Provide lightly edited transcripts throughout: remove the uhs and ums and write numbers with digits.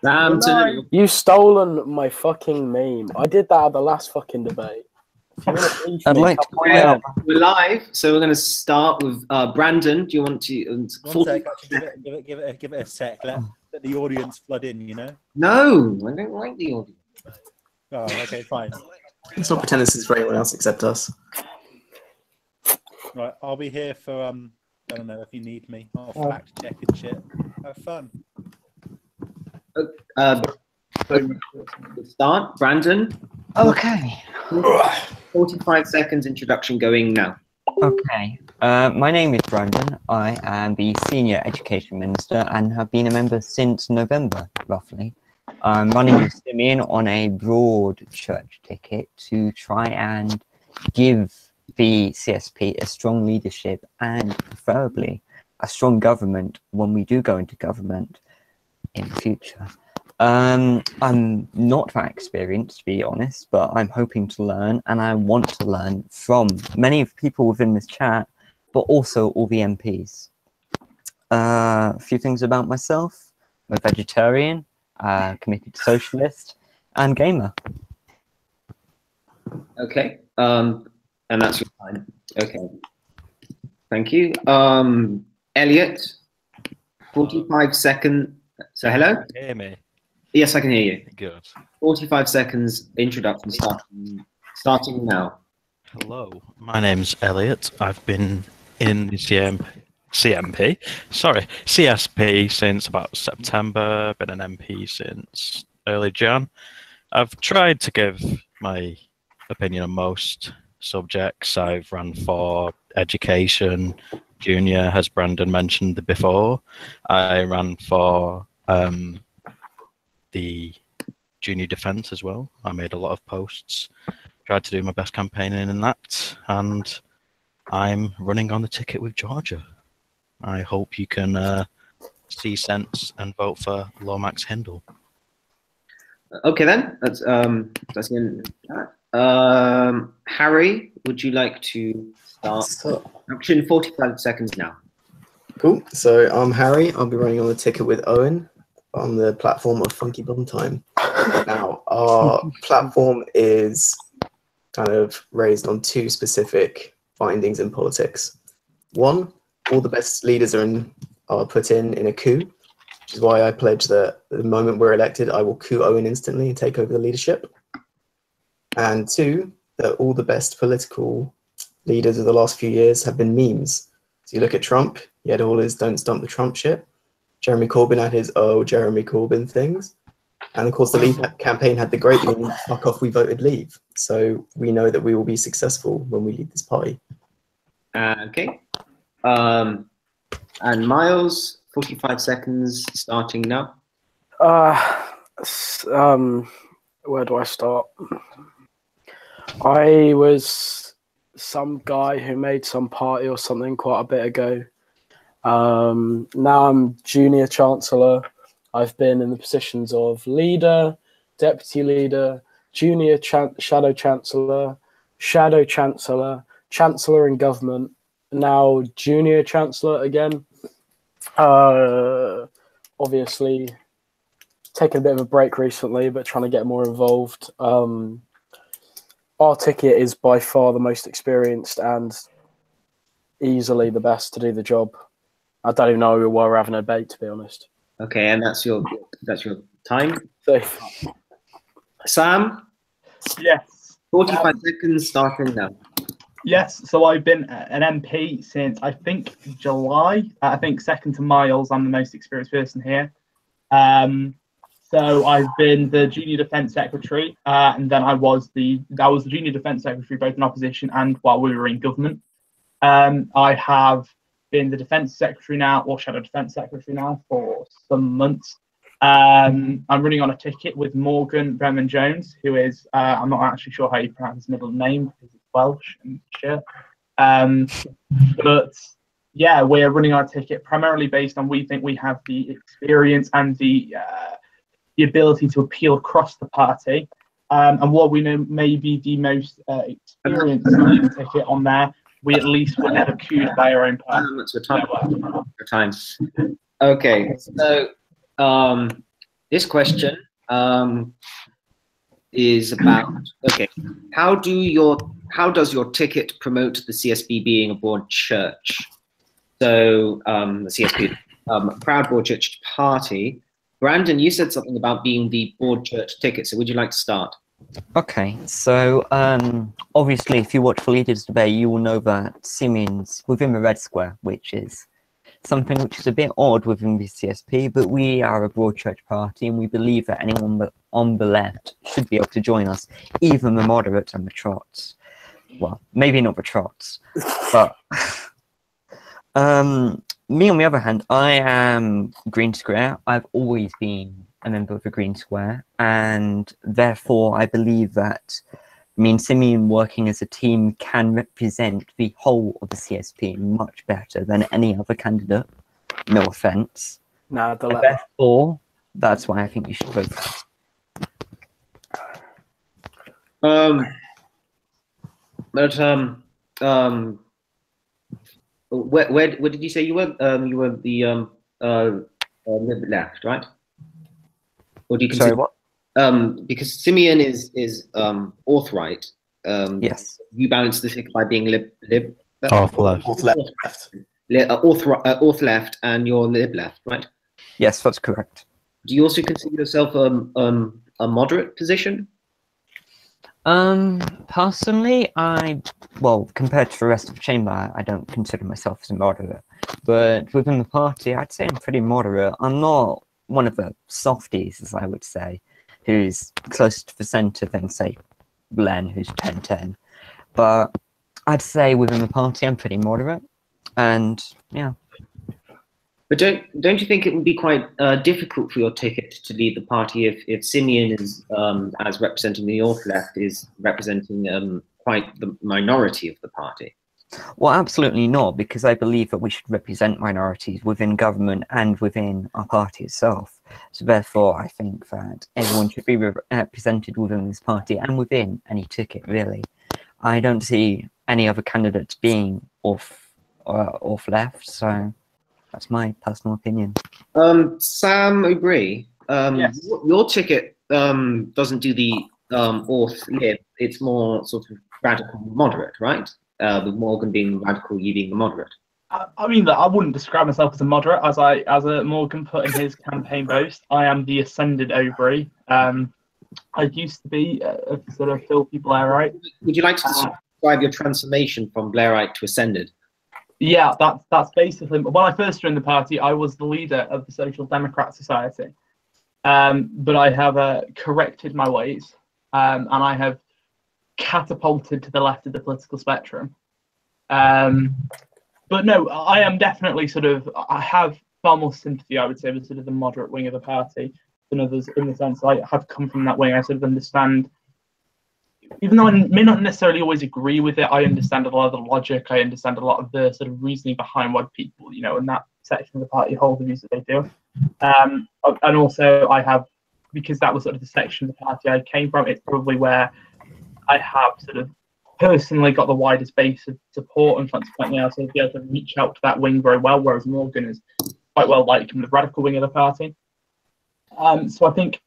Sam, You stolen my fucking meme. I did that at the last fucking debate. I'd like to point out we're live, so we're going to start with Brandon. Do you want to? One sec, actually, give it a sec. Let the audience flood in. You know. No, I don't like the audience. Oh, okay, fine. Let's not pretend this is for anyone else except us. Right, I'll be here for I don't know if you need me. I'll fact check and shit. Have fun. Start, Brandon. Okay. 45 seconds introduction going now. Okay. My name is Brandon. I am the Senior Education Minister and have been a member since November, roughly. I'm running with Simeon on a broad church ticket to try and give the CSP a strong leadership and preferably a strong government when we do go into government in the future. I'm not that experienced, to be honest, but I'm hoping to learn, and I want to learn from many of the people within this chat, but also all the MPs. A few things about myself. I'm a vegetarian, committed socialist, and gamer. Okay, and that's your time. Okay, thank you. Elliot, 45 seconds. So hello? Can you hear me? Yes, I can hear you. Good. 45 seconds introduction starting now. Hello, my name's Elliot. I've been in the CSP since about September, been an MP since early Jan. I've tried to give my opinion on most subjects. I've run for education, junior, as Brandon mentioned before. I ran for the junior defence as well. I made a lot of posts, tried to do my best campaigning in that, and I'm running on the ticket with Georgia. I hope you can see sense and vote for Lomax Hindle. Okay then, that's the end of that. Harry, would you like to start? Action 45 seconds now. Cool. So I'm Harry. I'll be running on the ticket with Owen on the platform of Funky Bum Time. Now, our platform is kind of raised on two specific findings in politics. One, all the best leaders are put in a coup, which is why I pledge that the moment we're elected, I will coup Owen instantly and take over the leadership. And two, that all the best political leaders of the last few years have been memes. So you look at Trump, he had all his "don't stump the Trump" shit. Jeremy Corbyn had his "oh, Jeremy Corbyn" things. And of course, the Leave campaign had the great meme, "fuck off, we voted Leave." So we know that we will be successful when we lead this party. Okay. And Miles, 45 seconds starting now. Where do I start? I was some guy who made some party or something quite a bit ago. Now I'm junior chancellor. I've been in the positions of leader, deputy leader, junior shadow chancellor, chancellor in government, now junior chancellor again. Obviously taken a bit of a break recently, but trying to get more involved. Our ticket is by far the most experienced and easily the best to do the job. I don't even know why we're having a debate, to be honest. Okay, and that's your time. So, Sam? Yes. 45 seconds starting now. Yes, so I've been an MP since, I think, July. I think second to Miles, I'm the most experienced person here. So I've been the Junior Defence Secretary, and then I was the Junior Defence Secretary both in opposition and while we were in government. I have been the Defence Secretary now, or Shadow Defence Secretary now, for some months. I'm running on a ticket with Morgan Bremen Jones, who is, I'm not actually sure how you pronounce his middle name because it's Welsh and shit. But yeah, we're running our ticket primarily based on we think we have the experience and the ability to appeal across the party. And what we know may be the most experienced ticket on there, we at least were never queued by our own party. That's your time. Okay, so this question is about, okay, how does your ticket promote the CSB being a broad church? So the CSB, proud broad church party. Brandon, you said something about being the broad church ticket. So would you like to start? Okay, so obviously, if you watch the leaders debate, you will know that Simeon's within the red square, which is something which is a bit odd within the CSP, but we are a broad church party and we believe that anyone on the left should be able to join us, even the moderates and the trots. Well, maybe not the trots, but me on the other hand, I am Green Square. I've always been a member of the Green Square, and therefore I believe that me and Simeon working as a team can represent the whole of the CSP much better than any other candidate. No offense. Nah, therefore, that's why I think you should vote for us. Where did you say you were? You were the left, right? Or do you consider? Sorry, what? Because Simeon is Orth-right. Yes. You balance the ticket by being lib. Orth left. Orth left, and you're lib left, right? Yes, that's correct. Do you also consider yourself a moderate position? Personally, well, compared to the rest of the chamber, I don't consider myself as a moderate. But within the party, I'd say I'm pretty moderate. I'm not one of the softies, as I would say, who's closer to the centre than, say, Len, who's 10-10. But I'd say within the party, I'm pretty moderate. And, yeah. But don't you think it would be quite difficult for your ticket to lead the party if Simeon is, as representing the North left, is representing quite the minority of the party? Well, absolutely not, because I believe that we should represent minorities within government and within our party itself. So therefore, I think that everyone should be represented within this party and within any ticket, really. I don't see any other candidates being off left, so that's my personal opinion. Sam O'Brien, Yes. your ticket doesn't do the Orth lib. It's more sort of radical moderate, right? With Morgan being radical, you being the moderate. I mean, I wouldn't describe myself as a moderate, as Morgan put in his campaign boast. I am the ascended O'Brien. I used to be a sort of filthy Blairite. Would you like to describe your transformation from Blairite to ascended? Yeah, that's basically. When I first joined the party, I was the leader of the Social Democrat Society, but I have corrected my ways, and I have catapulted to the left of the political spectrum. But no, I am definitely I have far more sympathy, I would say, with sort of the moderate wing of the party than others, in the sense I have come from that wing. I sort of understand, even though I may not necessarily always agree with it, I understand a lot of the logic, I understand a lot of the sort of reasoning behind why people, in that section of the party hold the views that they do. And also I have, because that was sort of the section of the party I came from, it's probably where I have sort of personally got the widest base of support, and consequently I sort of be able to reach out to that wing very well, whereas Morgan is quite well liked in the radical wing of the party. So I think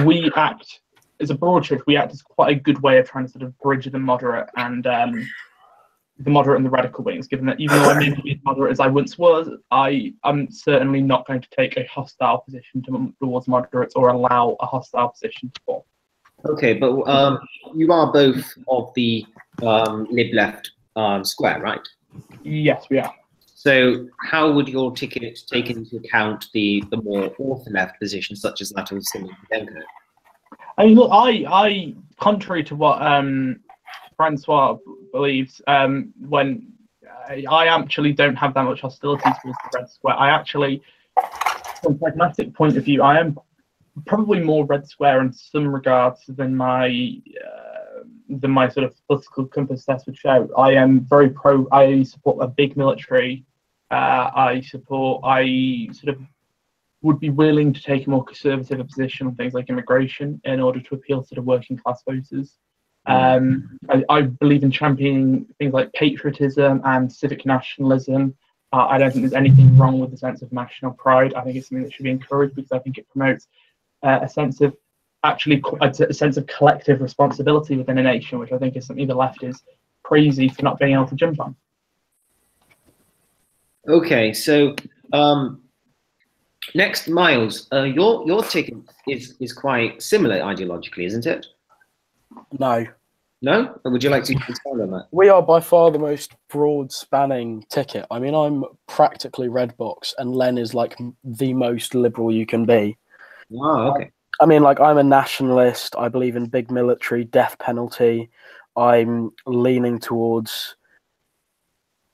we act, as a broad church, we act as quite a good way of trying to sort of bridge the moderate and the radical wings, given that even though I may not be as moderate as I once was, I'm certainly not going to take a hostile position towards moderates or allow a hostile position to form. Okay, but you are both of the lib left square, right? Yes, we are. So how would your ticket take into account the more ortho-left positions, such as that of Simeon Denko? I mean, look, I contrary to what Francois believes, when I actually don't have that much hostility towards the Red Square. I actually, from a pragmatic point of view, I am probably more Red Square in some regards than my sort of political compass test would show. I am very pro. I support a big military. I sort of would be willing to take a more conservative position on things like immigration in order to appeal to the working class voters. I believe in championing things like patriotism and civic nationalism. I don't think there's anything wrong with the sense of national pride. I think it's something that should be encouraged because I think it promotes a sense of a sense of collective responsibility within a nation, which I think is something the left is crazy for not being able to jump on. Okay, so next, Miles, your ticket is quite similar ideologically, isn't it? No. No? Or would you like to expand on that? We are by far the most broad-spanning ticket. I mean, I'm practically red box, and Len is like the most liberal you can be. Oh, okay. I mean, like, I'm a nationalist. I believe in big military, death penalty. I'm leaning towards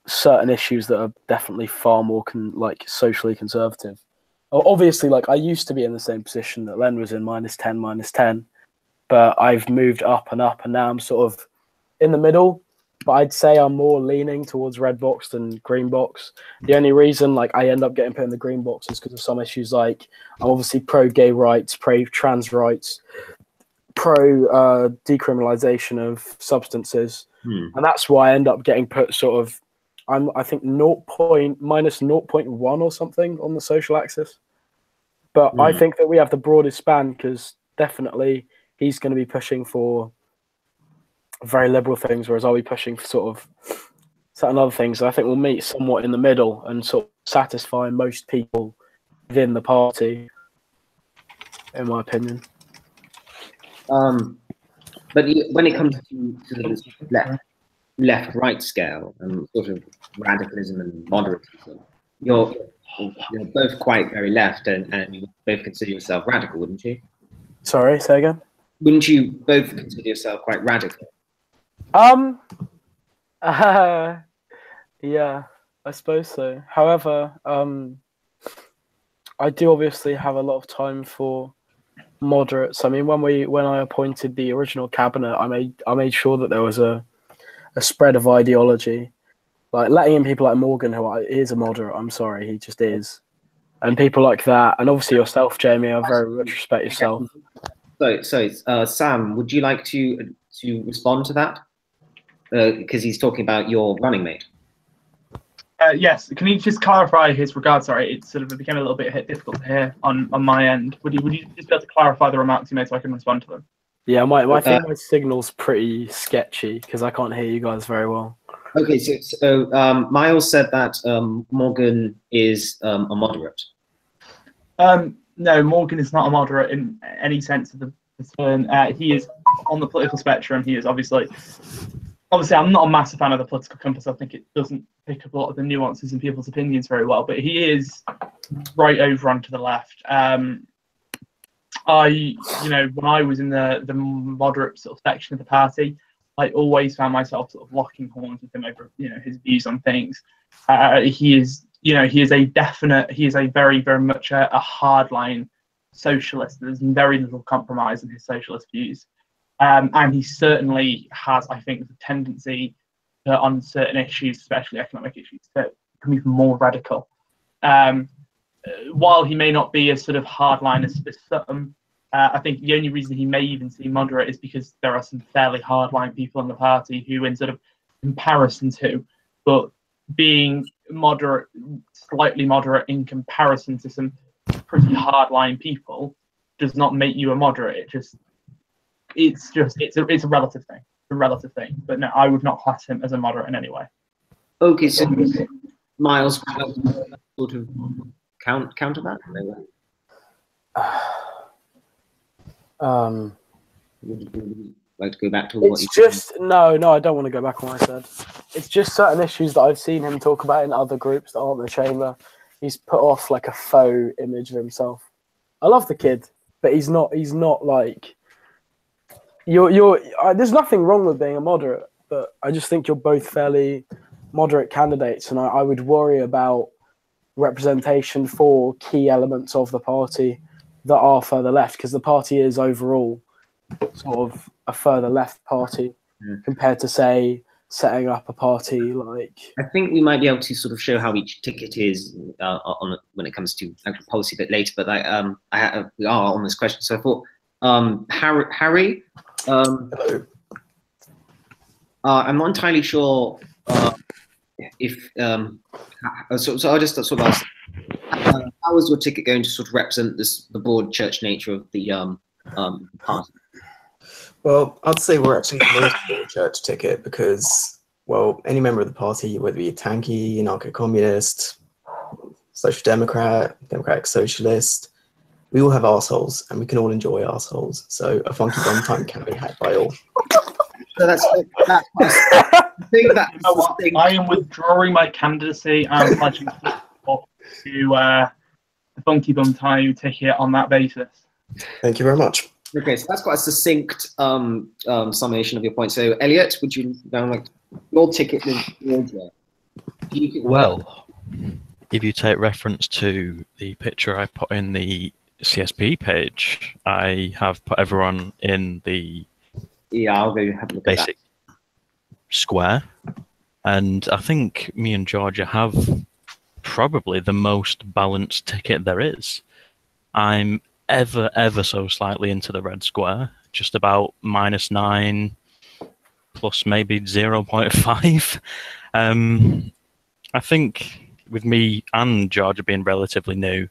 certain issues that are definitely far more socially conservative. Obviously, like, I used to be in the same position that Len was in, -10, but I've moved up, and now I'm sort of in the middle. But I'd say I'm more leaning towards red box than green box. The only reason like I end up getting put in the green box is because of some issues, like I'm obviously pro gay rights, pro trans rights, pro decriminalization of substances, and that's why I end up getting put sort of. I think -0.1 or something on the social axis. But I think that we have the broadest span because definitely he's going to be pushing for very liberal things, whereas I'll be pushing for sort of certain other things. I think we'll meet somewhat in the middle and sort of satisfy most people within the party, in my opinion. But when it comes to the left-right scale and sort of radicalism and moderatism, you're both quite very left, and you both consider yourself radical, wouldn't you? Sorry, say again? Wouldn't you both consider yourself quite radical? Yeah, I suppose so. However, I do obviously have a lot of time for moderates. I mean, when I appointed the original cabinet, I made sure that there was a spread of ideology, like letting in people like Morgan, who is a moderate. I'm sorry, he just is, and people like that, and obviously yourself, Jamie. I very much respect yourself. So, Sam, would you like to respond to that? Because he's talking about your running mate. Yes, can you just clarify his regard? Sorry, it sort of became a little bit difficult to hear on my end. Would you just be able to clarify the remarks you made so I can respond to them? Yeah, I think my signal's pretty sketchy because I can't hear you guys very well. Okay, so Miles said that Morgan is a moderate. No, Morgan is not a moderate in any sense of the term. He is on the political spectrum. He is obviously, I'm not a massive fan of the political compass. I think it doesn't pick up a lot of the nuances in people's opinions very well, but he is right over onto the left. When I was in the moderate sort of section of the party, I always found myself sort of locking horns with him over, his views on things. He is very, very much a hardline socialist. There's very little compromise in his socialist views. And he certainly has, I think, the tendency to, on certain issues, especially economic issues, to become even more radical. While he may not be as sort of hardline as some, I think the only reason he may even seem moderate is because there are some fairly hardline people in the party who, in sort of comparison to, but being moderate, slightly moderate in comparison to some pretty hardline people, does not make you a moderate. It's a relative thing. It's a relative thing. But no, I would not class him as a moderate in any way. Okay, so Miles, sort of counter that? Would you like to go back to what you said? No, I don't want to go back on what I said. It's just certain issues that I've seen him talk about in other groups that aren't the chamber. He's put off like a faux image of himself. I love the kid, but he's not like there's nothing wrong with being a moderate, but I just think you're both fairly moderate candidates, and I would worry about representation for key elements of the party that are further left, because the party is overall sort of a further left party compared to, say, setting up a party like. I think we might be able to sort of show how each ticket is when it comes to actual policy a bit later. But we are on this question, so I thought Harry. Hello. I'm not entirely sure if so. I'll just sort of ask. how is your ticket going to sort of represent the broad church nature of the party? Well, I'd say we're actually most for a church ticket because, well, any member of the party, whether you're tanky, anarcho-communist, social democrat, democratic socialist, we all have arseholes and we can all enjoy arseholes. So a funky bum time can be had by all. So that's I think that You know what? I am withdrawing my candidacy and pledging support to the Funky Bum Time ticket on that basis. Thank you very much. Okay, so that's quite a succinct summation of your point. So, Elliot, would you now like your ticket in Georgia? Well, if you take reference to the picture I put in the CSP page, I have put everyone in the I'll go have a look at basic square, and I think me and Georgia have probably the most balanced ticket there is. I'm ever so slightly into the red square, just about -9 plus maybe 0.5. I think with me and Georgia being relatively new,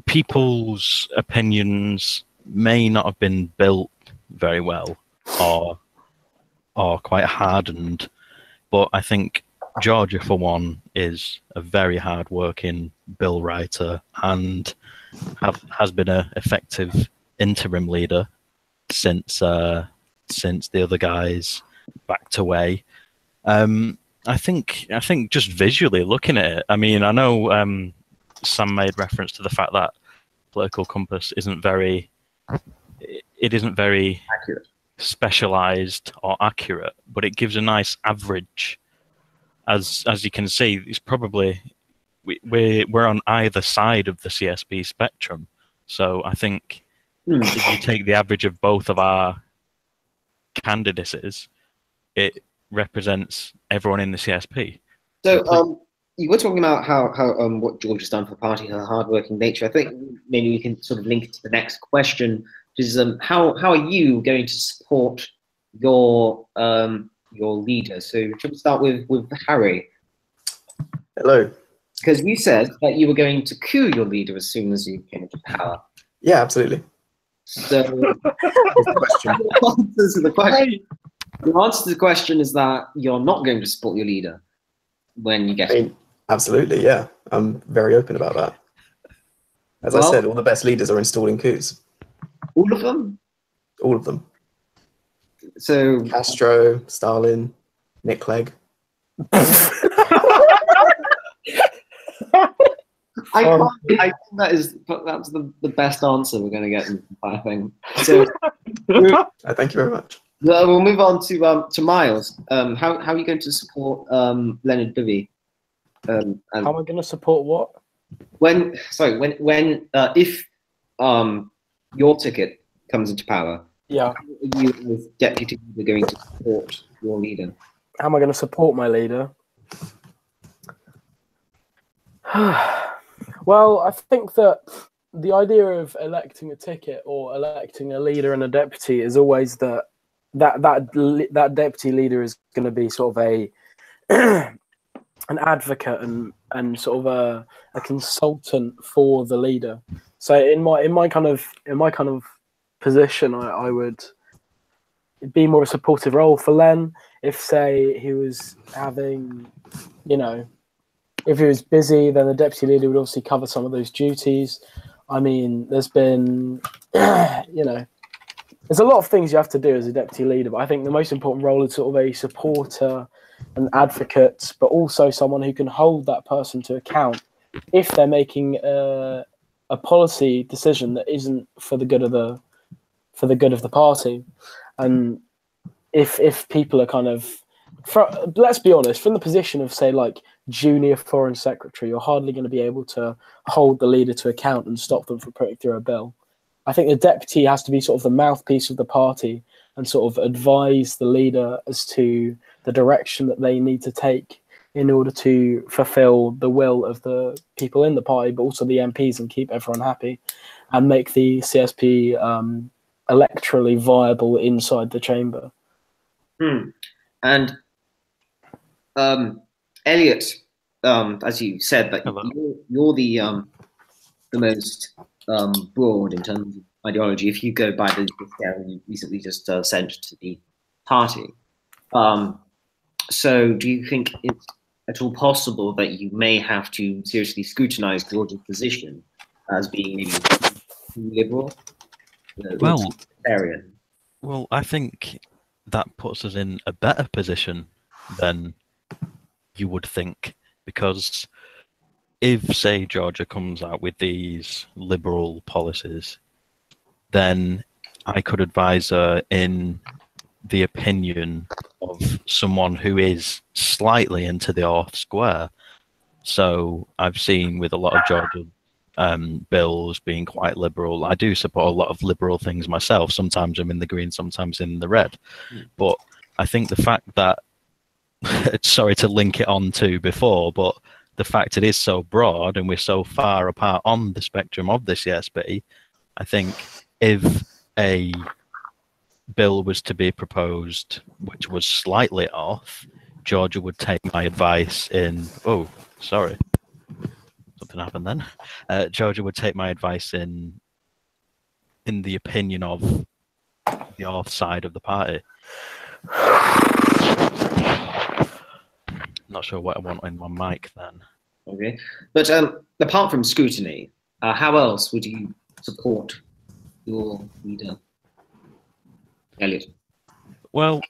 people's opinions may not have been built very well or quite hardened, but I think Georgia, for one, is a very hard-working bill writer and has been an effective interim leader since the other guys backed away. I think just visually looking at it, I mean, I know Sam made reference to the fact that Political Compass isn't very accurate, specialized or accurate, but it gives a nice average. As you can see, it's probably we're on either side of the CSP spectrum. So I think if you take the average of both of our candidacies, it represents everyone in the CSP. So you were talking about how what Georgia's done for the party, her hard-working nature. I think maybe we can sort of link it to the next question, which is how are you going to support your leader? So should we start with Harry? Hello. Because you said that you were going to coup your leader as soon as you came into power. Yeah, absolutely. So Question. The answer to the question is that you're not going to support your leader when you get I mean, absolutely, yeah. I'm very open about that. As I said, all the best leaders are installing coups. All of them? All of them. So Castro, Stalin, Nick Clegg. I think that's the best answer we're going to get in the entire thing. So Thank you very much. we'll move on to Miles. How are you going to support Leonard Dovey? How am I going to support what? If your ticket comes into power, yeah, how are you as deputy leader going to support your leader? How am I going to support my leader? Well, I think that the idea of electing a ticket or electing a leader and a deputy is always that deputy leader is going to be sort of an advocate and sort of a consultant for the leader. So in my kind of position, I would be more a supportive role for Len. If say he was having, if he was busy, then the deputy leader would obviously cover some of those duties. I mean, there's been, there's a lot of things you have to do as a deputy leader, but I think the most important role is sort of a supporter, an advocate, but also someone who can hold that person to account if they're making a policy decision that isn't for the good of the party. And if people are kind of, let's be honest, from the position of say like junior foreign secretary, you're hardly going to be able to hold the leader to account and stop them from putting through a bill. I think the deputy has to be sort of the mouthpiece of the party and sort of advise the leader as to the direction that they need to take in order to fulfill the will of the people in the party, but also the MPs, and keep everyone happy and make the CSP electorally viable inside the chamber. And Elliot, as you said, that Hello. you're the most broad in terms of ideology. If you go by the scale you recently just sent to the party, so do you think it's at all possible that you may have to seriously scrutinize Georgia's position as being maybe liberal, Well, libertarian? Well, I think that puts us in a better position than you would think, because if, say, Georgia comes out with these liberal policies, then I could advise her in the opinion of someone who is slightly into the off square. So I've seen with a lot of Georgia bills being quite liberal. I do support a lot of liberal things myself. Sometimes I'm in the green, sometimes in the red. But I think the fact that, sorry to link it on to before, but the fact it is so broad and we're so far apart on the spectrum of the CSB, I think if a bill was to be proposed which was slightly off, Georgia would take my advice in, oh, sorry, something happened then. Georgia would take my advice in the opinion of the off side of the party. Not sure what I want in my mic then. Okay, but apart from scrutiny, how else would you support your leader, Elliot? Well,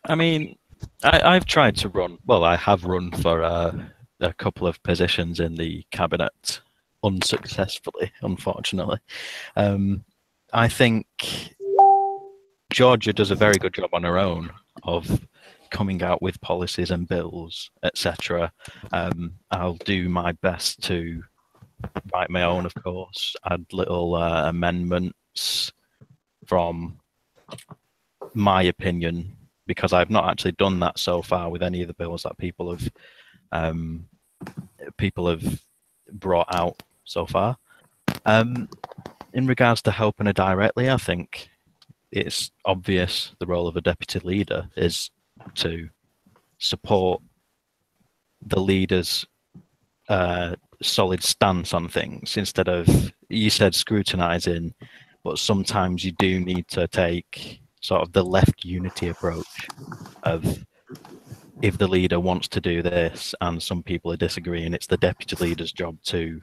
I mean, I've tried to run. Well, I have run for a couple of positions in the cabinet, unsuccessfully, unfortunately. I think Georgia does a very good job on her own of coming out with policies and bills, etc. I'll do my best to write my own, of course, add little amendments from my opinion, because I've not actually done that so far with any of the bills that people have brought out so far. In regards to helping her directly, I think it's obvious the role of a deputy leader is to support the leader's solid stance on things, instead of, you said scrutinizing, but sometimes you do need to take sort of the left unity approach of, if the leader wants to do this and some people are disagreeing, it's the deputy leader's job to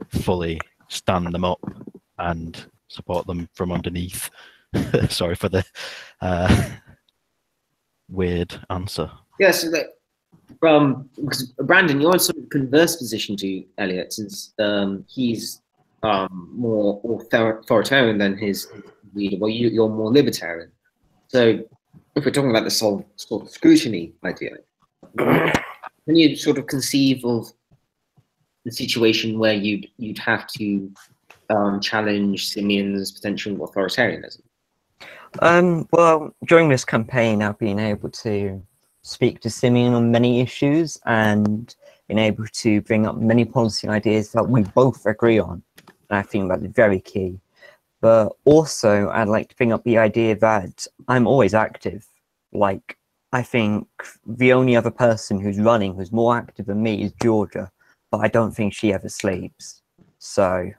fully stand them up and support them from underneath. Sorry for the weird answer. Yes, because Brandon, you're in sort of converse position to Elliot, since he's more authoritarian than his leader. Well, you're more libertarian. So, if we're talking about the sort of scrutiny idea, can you sort of conceive of the situation where you'd have to challenge Simeon's potential authoritarianism? Well, during this campaign, I've been able to speak to Simeon on many issues and been able to bring up many policy ideas that we both agree on. And I think that's very key. But also, I'd like to bring up the idea that I'm always active. Like, I think the only other person who's running who's more active than me is Georgia, but I don't think she ever sleeps. So,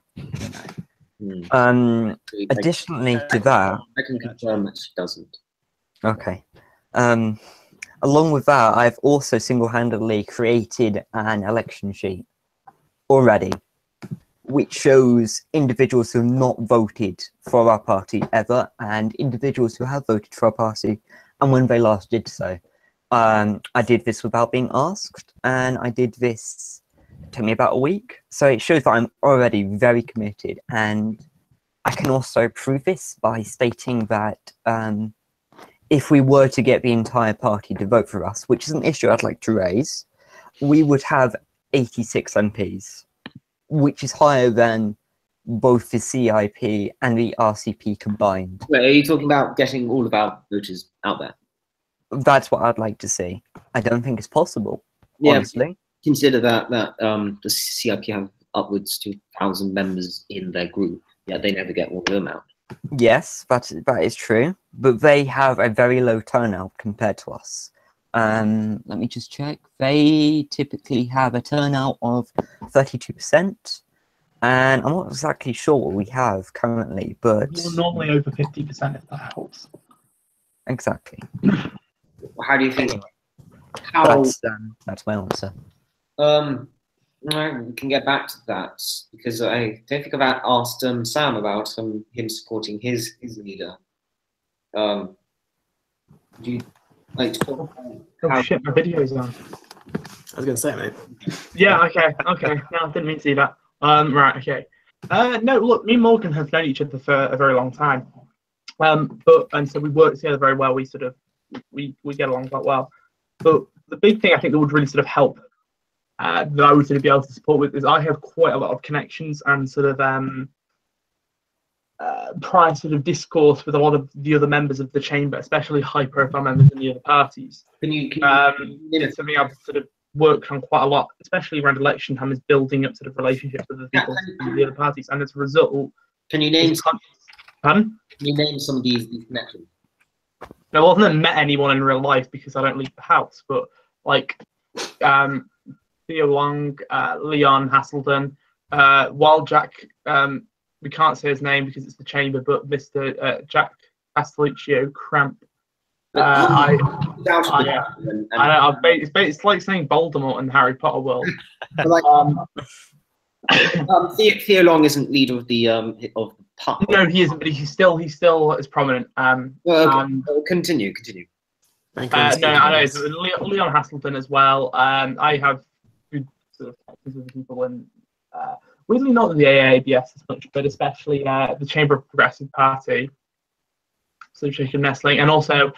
additionally to that, I can confirm that she doesn't. Okay. Along with that, I've also single-handedly created an election sheet already, which shows individuals who have not voted for our party ever, and individuals who have voted for our party and when they last did so. I did this without being asked, and I did this, it took me about a week. So it shows that I'm already very committed, and I can also prove this by stating that if we were to get the entire party to vote for us, which is an issue I'd like to raise, we would have 86 MPs, which is higher than both the CIP and the RCP combined. Wait, are you talking about getting all of our voters out there? That's what I'd like to see. I don't think it's possible, honestly. Consider that the CIP have upwards to 1,000 members in their group, yet they never get all of them out. Yes, that is true, but they have a very low turnout compared to us. Let me just check. They typically have a turnout of 32%, and I'm not exactly sure what we have currently, but We're normally over 50% if that helps. exactly. How do you think? How? That's my answer. No, we can get back to that because I don't think I've asked Sam about him supporting his leader. Do you like to talk about Oh shit, my video's on. I was going to say, mate. Yeah, okay. No, I didn't mean to see that. Right, okay. No, look, me and Morgan have known each other for a very long time. And so we work together very well. We sort of we get along quite well. But the big thing I think that would really sort of help that I would sort of be able to support with is I have quite a lot of connections and sort of prior sort of discourse with a lot of the other members of the chamber, especially high-profile members in the other parties. It's something I've sort of worked on quite a lot, especially around election time, is building up sort of relationships with the people in the other parties, and as a result, can you name pardon? Can you name some of these connections? No, I haven't met anyone in real life because I don't leave the house, but like Theo Long, Leon Haselden, Wild Jack, we can't say his name because it's the chamber, but Mr. Jack Castelluccio Cramp. It's like saying Voldemort in Harry Potter world. Theo Long isn't leader of the PUP. No, he isn't, but he's still as prominent. Continue. No, I know it's Leon Haselden as well. I have good sort of connections with people in weirdly not the AABS as much, but especially the Chamber of Progressive Party, Association of Nestling, and also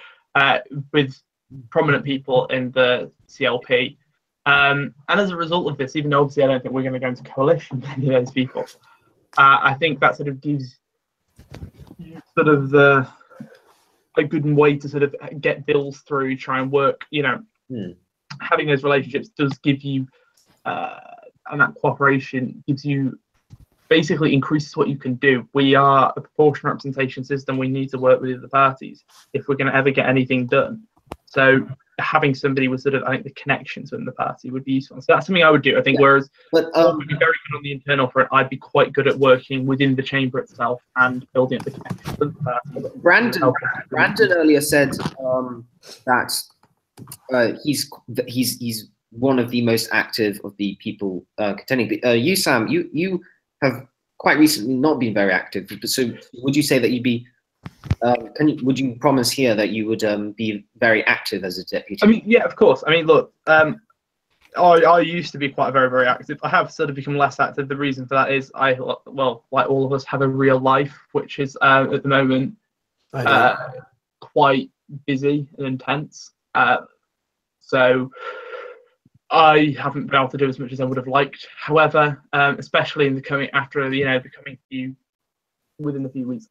with prominent people in the CLP. And as a result of this, even though obviously I don't think we're going to go into coalition with any of those people, I think that sort of gives you sort of a good way to sort of get bills through, try and work, having those relationships does give you, and that cooperation gives you, basically increases what you can do. We are a proportional representation system. We need to work with the parties if we're going to ever get anything done. So having somebody with sort of, I think, the connections within the party would be useful. So that's something I would do, I think, whereas I would be very good on the internal front, I'd be quite good at working within the chamber itself and building up the connections with the party. Brandon earlier said that he's one of the most active of the people contending. You, Sam, you have quite recently not been very active. So would you say that you'd be would you promise here that you would be very active as a deputy? I mean, yeah, of course. I mean, look, I used to be quite very, very active. I have sort of become less active. The reason for that is like all of us have a real life, which is at the moment quite busy and intense. So I haven't been able to do as much as I would have liked. However, especially in the coming within a few weeks,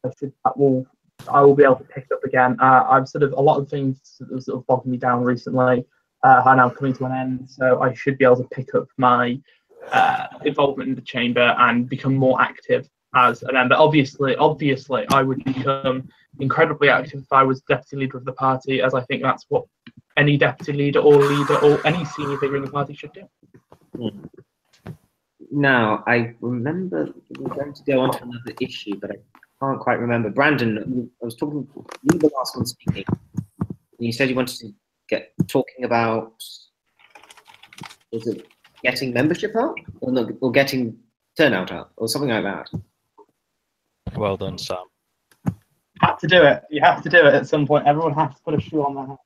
I will be able to pick it up again. I've sort of a lot of things that have sort of bogged me down recently are now coming to an end, so I should be able to pick up my involvement in the chamber and become more active as a member. Obviously, I would become incredibly active if I was deputy leader of the party, as I think that's what any deputy leader or any senior figure in the party should do. Now, I remember we were going to go on to another issue, but I can't quite remember. Brandon, I was talking, you were the last one speaking. You said you wanted to get talking about, was it getting membership up or getting turnout up or something like that? Well done, Sam. Have to do it. You have to do it at some point. Everyone has to put a shoe on their head.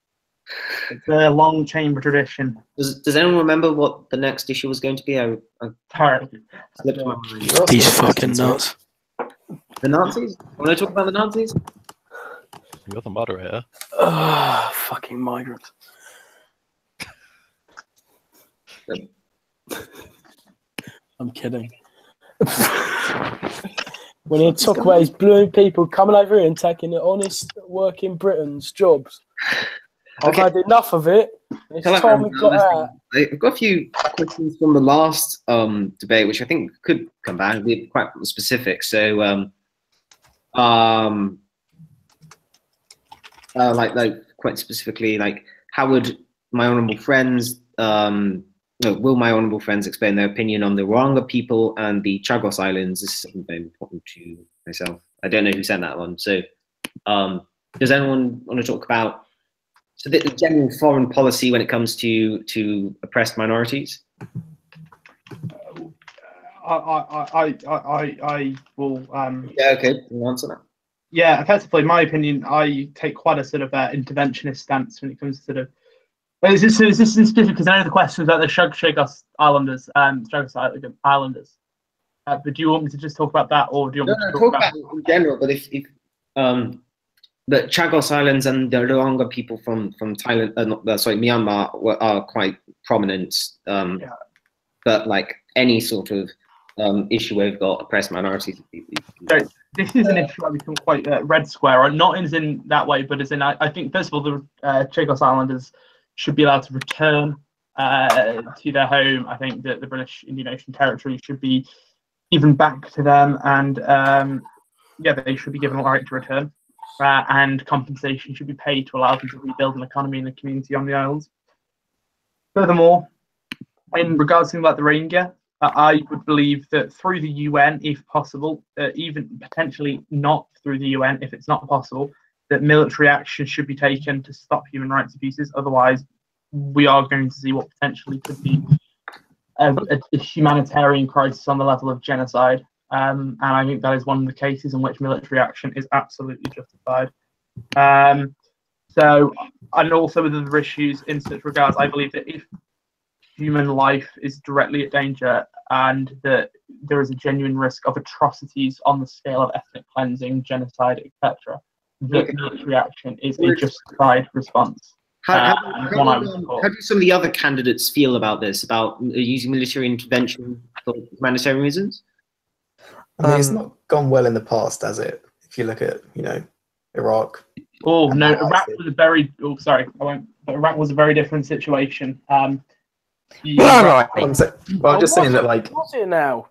It's a long chamber tradition. Does anyone remember what the next issue was going to be? I slipped my mind. These fucking nuts. The Nazis? Want to talk about the Nazis? You're the moderator. Fucking migrants. I'm kidding. When you talk about these blue people coming over here and taking the honest working Britain's jobs, I've had enough of it. It's time we got out. I've got a few questions from the last debate, which I think could come back and be quite specific. So, like quite specifically, like how would my honourable friends, no, will my honourable friends explain their opinion on the Rwanda people and the Chagos Islands? This is something very important to myself. I don't know who sent that one. So, does anyone want to talk about the general foreign policy when it comes to oppressed minorities? I will. Yeah, okay, you answer that. Yeah, effectively, in my opinion, I take quite a sort of interventionist stance when it comes to sort of. Well, is this different? Because I know the question about the Chagos Islanders, Chagos Islanders. But do you want me to just talk about that, or do you want me to talk about it in general? But if the Chagos Islands and the Rohingya people from Thailand, Myanmar, are quite prominent. Yeah. But like any sort of issue where we've got oppressed minorities. So this is an issue I become quite red square on, not as in that way, but as in I think first of all the Chagos Islanders should be allowed to return to their home. I think that the British Indian Ocean Territory should be given back to them, and yeah, they should be given a right to return, and compensation should be paid to allow them to rebuild an economy and a community on the islands. Furthermore, in regards to like the Rohingya, I would believe that through the UN, if possible, even potentially not through the UN, if it's not possible, that military action should be taken to stop human rights abuses. Otherwise, we are going to see what potentially could be a humanitarian crisis on the level of genocide. And I think that is one of the cases in which military action is absolutely justified. So, and also with other issues in such regards, I believe that if human life is directly at danger and that there is a genuine risk of atrocities on the scale of ethnic cleansing, genocide, etc., that military action is a justified response. How do some of the other candidates feel about this, about using military intervention for humanitarian reasons? I mean, it's not gone well in the past, has it? If you look at, Iraq. Oh no, Iraq was a very. Oh, sorry, I won't. But Iraq was a very different situation. I'm just saying that, like, Was it now?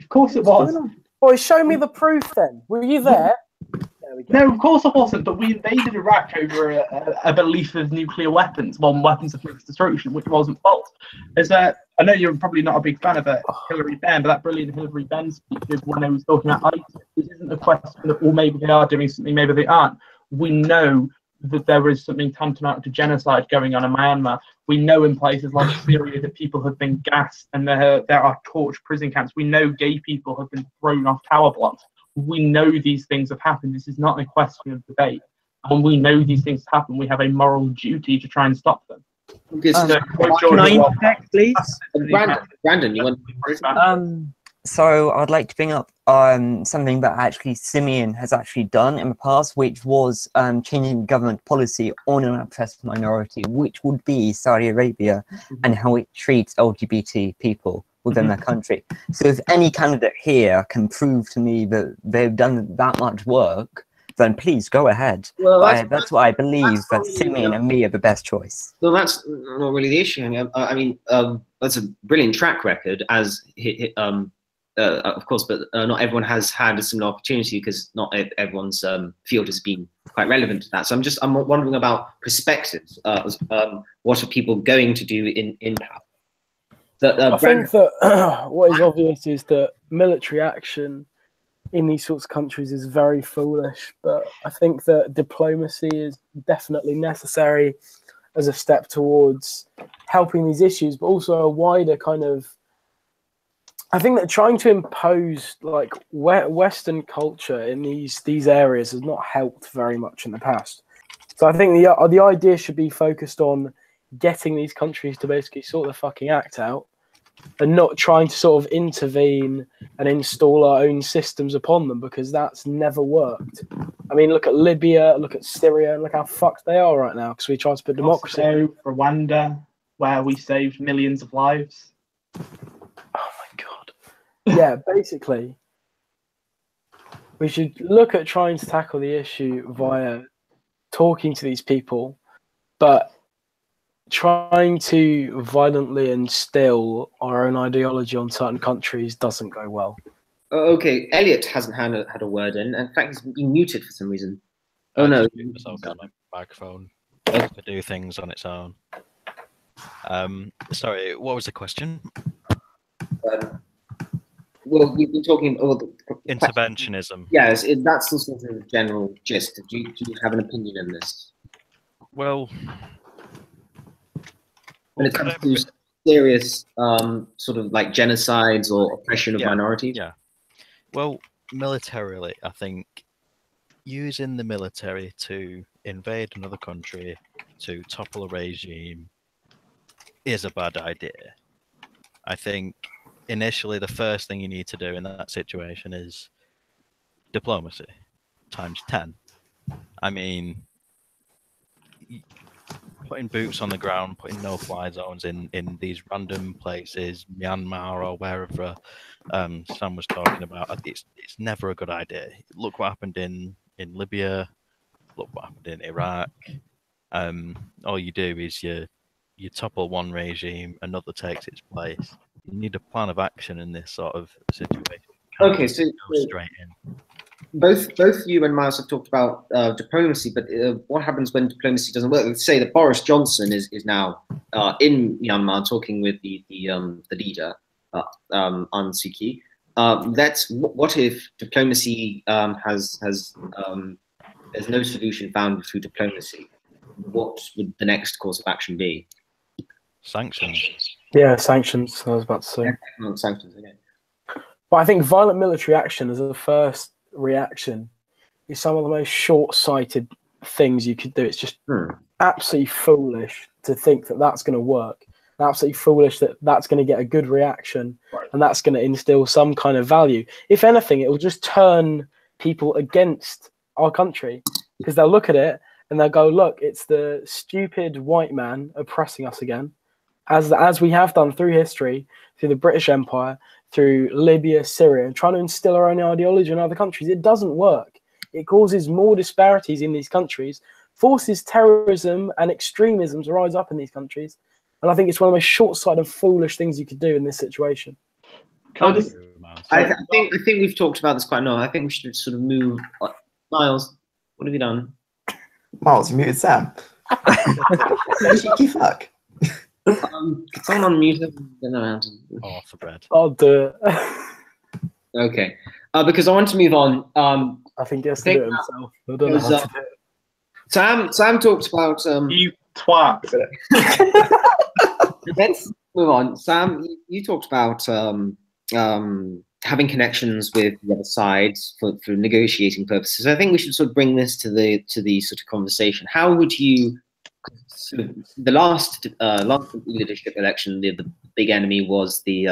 Of course it was. Boy, show me the proof then. Were you there? There we go. No, of course I wasn't. But we invaded Iraq over a belief of nuclear weapons, weapons of mass destruction, which wasn't false. I know you're probably not a big fan of Hillary Benn, but that brilliant Hillary Benn speech when I was talking about ISIS, this isn't a question of, well, maybe they are doing something, maybe they aren't. We know that there is something tantamount to genocide going on in Myanmar. We know in places like Syria that people have been gassed and there are torch prison camps. We know gay people have been thrown off tower blocks. We know these things have happened. This is not a question of debate. And we know these things happen. We have a moral duty to try and stop them. Can I interject, please? Brandon, you want So I'd like to bring up something that actually Simeon has actually done in the past, which was changing government policy on an oppressed minority, which would be Saudi Arabia, and how it treats LGBT people within their country. So if any candidate here can prove to me that they've done that much work, then please go ahead. Well, that's why I believe that Simeon and me are the best choice. Well, that's not really the issue. I mean, that's a brilliant track record, as of course, but not everyone has had a similar opportunity because not everyone's field has been quite relevant to that. So I'm wondering about perspectives. What are people going to do in power? I think that what is obvious is that military action in these sorts of countries is very foolish, but I think that diplomacy is definitely necessary as a step towards helping these issues, but also a wider kind of, I think that trying to impose like Western culture in these areas has not helped very much in the past. So I think the idea should be focused on getting these countries to basically sort the fucking act out and not trying to sort of intervene and install our own systems upon them, because that's never worked. I mean, look at Libya, look at Syria, and look how fucked they are right now because we tried to put democracy. Also, Rwanda, where we saved millions of lives. Oh my God. Yeah, basically, we should look at trying to tackle the issue via talking to these people, but trying to violently instill our own ideology on certain countries doesn't go well. Okay, Elliot hasn't had a word in. In fact, he's been muted for some reason. Oh no! My microphone. to do things on its own. Sorry, what was the question? Well, we've been talking about Interventionism. Yes, that's the sort of general gist. Do you have an opinion on this? Well, When it comes to serious sort of like genocides or oppression of minorities? Yeah. Well, militarily, I think using the military to invade another country, to topple a regime, is a bad idea. I think initially the first thing you need to do in that situation is diplomacy times 10. I mean, putting boots on the ground, putting no-fly zones in these random places, Myanmar or wherever Sam was talking about, it's never a good idea. Look what happened in Libya. Look what happened in Iraq. All you do is you topple one regime, another takes its place. You need a plan of action in this sort of situation. Okay, so go straight in. Both you and Miles have talked about diplomacy, but what happens when diplomacy doesn't work? Let's say that Boris Johnson is now in Myanmar talking with the leader, Aung San Suu Kyi. What if diplomacy has there's no solution found through diplomacy? What would the next course of action be? Sanctions. Yeah, sanctions. I was about to say. Sanctions. Okay. But I think violent military action as a first reaction is some of the most short-sighted things you could do. It's just absolutely foolish to think that that's going to work. Absolutely foolish that that's going to get a good reaction and that's going to instill some kind of value. If anything, it will just turn people against our country because they'll look at it and they'll go, look, it's the stupid white man oppressing us again, as we have done through history, through the British Empire, through Libya, Syria, and trying to instill our own ideology in other countries. It doesn't work. It causes more disparities in these countries, forces terrorism and extremism to rise up in these countries. And I think it's one of the most short-sighted, foolish things you could do in this situation. I think we've talked about this quite a lot. I think we should sort of move. Miles, what have you done? Miles, you muted Sam. Cheeky fuck. Could someone unmute him? Off the bread. I'll do it. Okay. Because I want to move on. I think he has to do it himself. I don't know how to do it. Sam talked about... You twat. Let's move on. Sam, you talked about having connections with the other side for negotiating purposes. I think we should sort of bring this to the sort of conversation. How would you... Sort of, the last leadership election, the big enemy was the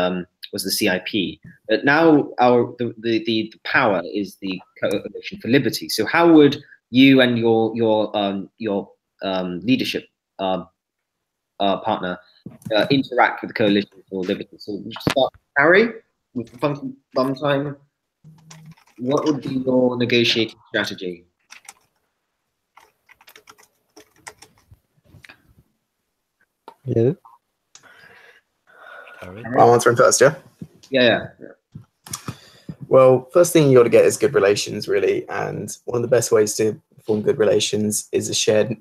CIP. But now the power is the Coalition for Liberty. So how would you and your leadership partner interact with the Coalition for Liberty? So we should start, Harry, with the Funky Bum Time. What would be your negotiating strategy? Yeah. I'm answering first, yeah? Yeah. Well, first thing you got to get is good relations, really. And one of the best ways to form good relations is a shared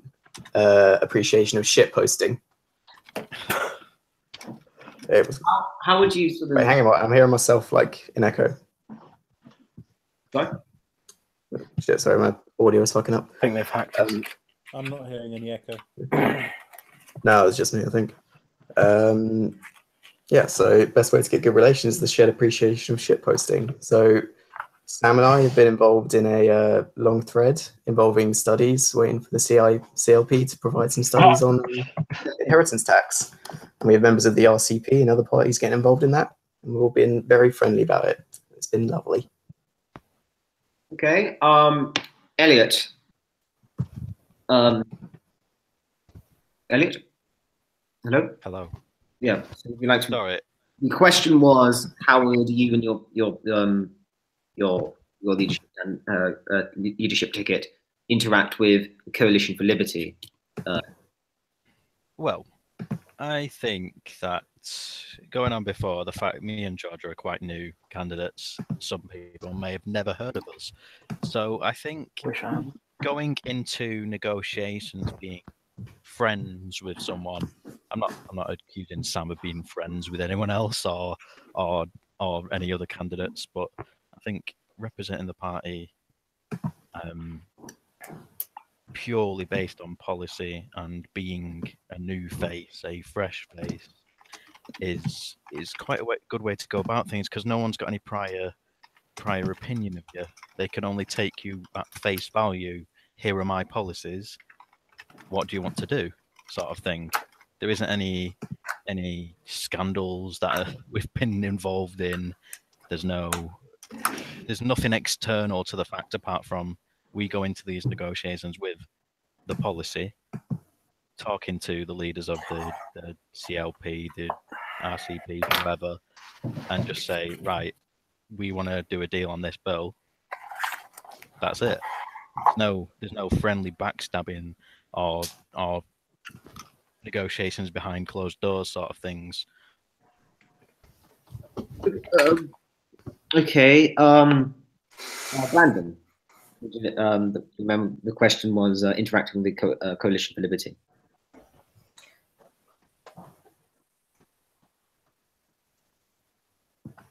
appreciation of shit posting. How would you sort of... Wait, hang on. I'm hearing myself like in echo. Sorry? Shit, sorry, my audio is fucking up. I think they've hacked us. I'm not hearing any echo. No, it's just me, I think. Yeah, so best way to get good relations is the shared appreciation of shit posting. So Sam and I have been involved in a long thread involving studies, waiting for the CLP to provide some studies on inheritance tax. And we have members of the RCP and other parties getting involved in that. And we've all been very friendly about it. It's been lovely. Okay. Elliot. Elliot? Hello? Hello. Yeah. So if you like to... Sorry. The question was, how would you and your leadership and leadership ticket interact with the Coalition for Liberty? Well, I think that going on before, the fact me and Georgia are quite new candidates, some people may have never heard of us. So I think going into negotiations being friends with someone, I'm not accusing Sam of being friends with anyone else or any other candidates, but I think representing the party purely based on policy and being a new face, a fresh face, is quite a good way to go about things, because no one's got any prior opinion of you. They can only take you at face value. Here are my policies. What do you want to do? Sort of thing. There isn't any scandals that we've been involved in. There's nothing external to the fact, apart from we go into these negotiations with the policy, talking to the leaders of the CLP, the RCP, whoever, and just say, right, we want to do a deal on this bill. That's it. There's no friendly backstabbing or negotiations behind closed doors sort of things. Okay. Brandon. The question was interacting with the Coalition for Liberty.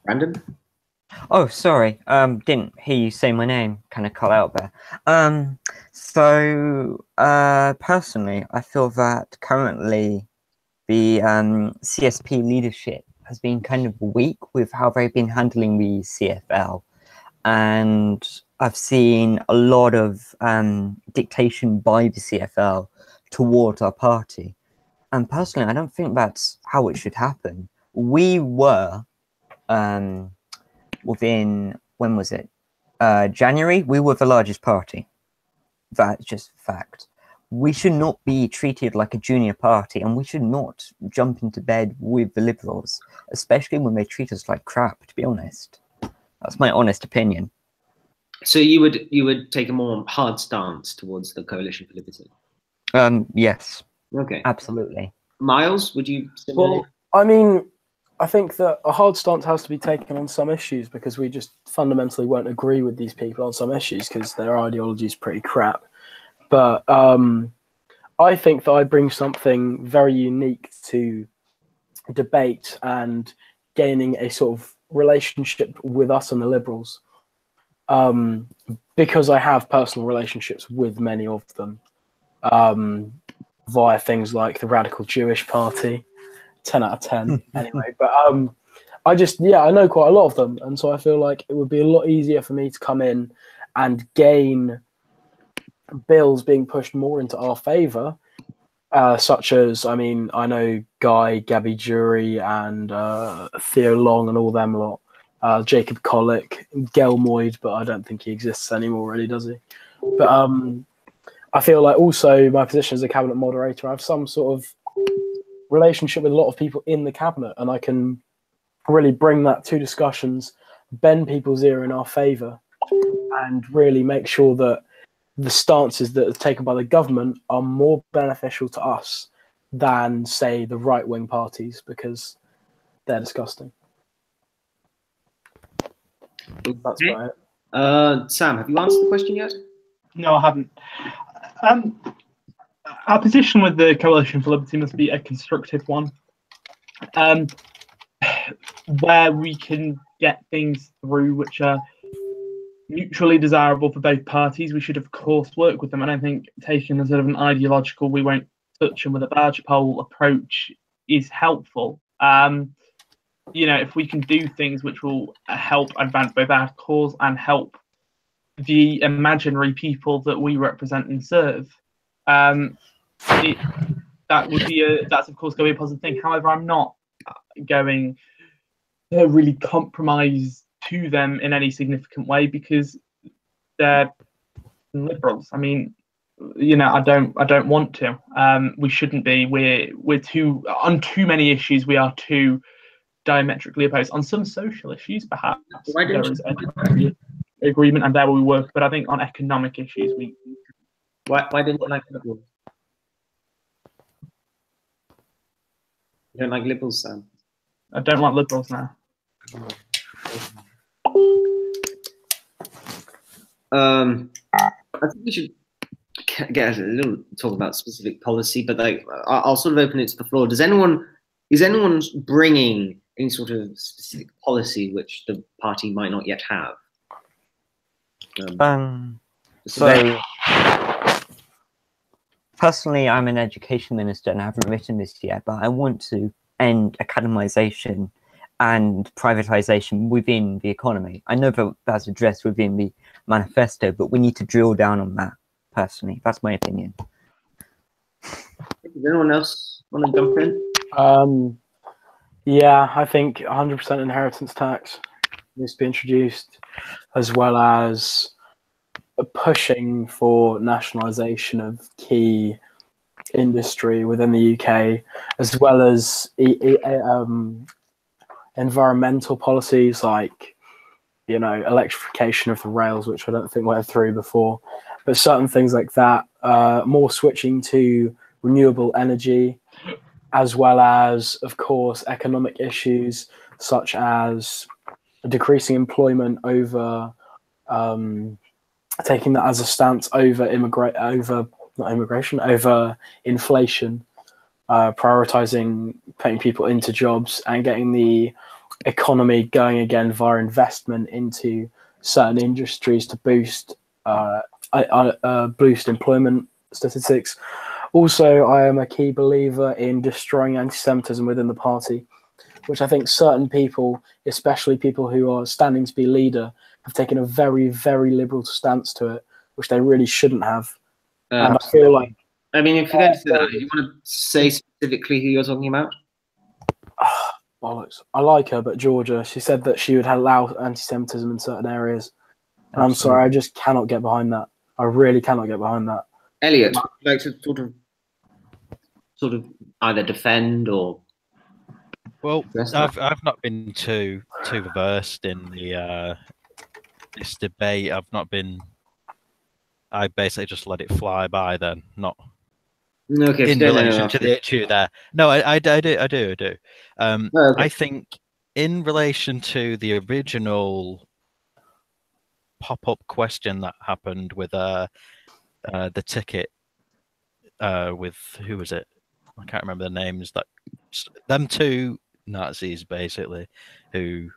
Brandon? Oh, sorry. Didn't hear you say my name. Kind of cut out there. Personally, I feel that currently the CSP leadership has been kind of weak with how they've been handling the CFL, and I've seen a lot of dictation by the CFL towards our party. And personally, I don't think that's how it should happen. We were within, when was it? January, we were the largest party. That's just a fact. We should not be treated like a junior party, and we should not jump into bed with the Liberals, especially when they treat us like crap, to be honest. That's my honest opinion. So you would take a more hard stance towards the Coalition for Liberty? Yes. Okay. Absolutely. Miles, would you similarly? Well, I mean, I think that a hard stance has to be taken on some issues, because we just fundamentally won't agree with these people on some issues because their ideology is pretty crap. But I think that I bring something very unique to debate and gaining a sort of relationship with us and the Liberals, because I have personal relationships with many of them via things like the Radical Jewish Party. 10 out of 10 anyway, but I know quite a lot of them, and so I feel like it would be a lot easier for me to come in and gain bills being pushed more into our favor, such as, I mean, I know Guy, Gabby Jury, and Theo Long and all them lot, Jacob Collick, Gelmoyd, but I don't think he exists anymore, really, does he? But I feel like also my position as a cabinet moderator, I have some sort of relationship with a lot of people in the cabinet, and I can really bring that to discussions, bend people's ear in our favour, and really make sure that the stances that are taken by the government are more beneficial to us than, say, the right-wing parties, because they're disgusting. That's about it. Sam, have you answered the question yet? No, I haven't. Our position with the Coalition for Liberty must be a constructive one, where we can get things through which are mutually desirable for both parties. We should, of course, work with them. I don't think taking a sort of an ideological, we won't touch them with a barge pole approach is helpful. If we can do things which will help advance both our cause and help the imaginary people that we represent and serve, that's of course going to be a positive thing. However, I'm not going to really compromise to them in any significant way, because they're Liberals. I mean, I don't want to. We shouldn't be. We're too, on too many issues, we are too diametrically opposed. On some social issues, perhaps there is an agreement, and there we work. But I think on economic issues, Why didn't you like Liberals? You don't like Liberals, Sam? I don't like Liberals now. I think we should get a little talk about specific policy, but like I'll sort of open it to the floor. Is anyone bringing any sort of specific policy which the party might not yet have? So personally, I'm an education minister and I haven't written this yet, but I want to end academisation and privatisation within the economy. I know that that's addressed within the manifesto, but we need to drill down on that. Personally, that's my opinion. Does anyone else want to jump in? Yeah, I think 100% inheritance tax needs to be introduced, as well as pushing for nationalisation of key industry within the UK, as well as environmental policies like, you know, electrification of the rails, which I don't think went through before, but certain things like that, more switching to renewable energy, as well as, of course, economic issues such as decreasing employment over taking that as a stance over inflation, prioritizing putting people into jobs and getting the economy going again via investment into certain industries to boost employment statistics. Also, I am a key believer in destroying anti-Semitism within the party, which I think certain people, especially people who are standing to be leader, have taken a very, very liberal stance to it, which they really shouldn't have. And I feel like... I mean, if you're going to do that, do you want to say specifically who you're talking about? Bollocks. I like her, but Georgia, she said that she would allow anti-Semitism in certain areas. And I'm sorry, I just cannot get behind that. I really cannot get behind that. Elliot, would you like to sort of either defend or... Well, I've not been too versed in the this debate. I basically just let it fly by then, not okay, in relation to the issue there. No, I do. Okay. I think in relation to the original pop-up question that happened with the ticket with, who was it? I can't remember the names. Them two Nazis, basically, who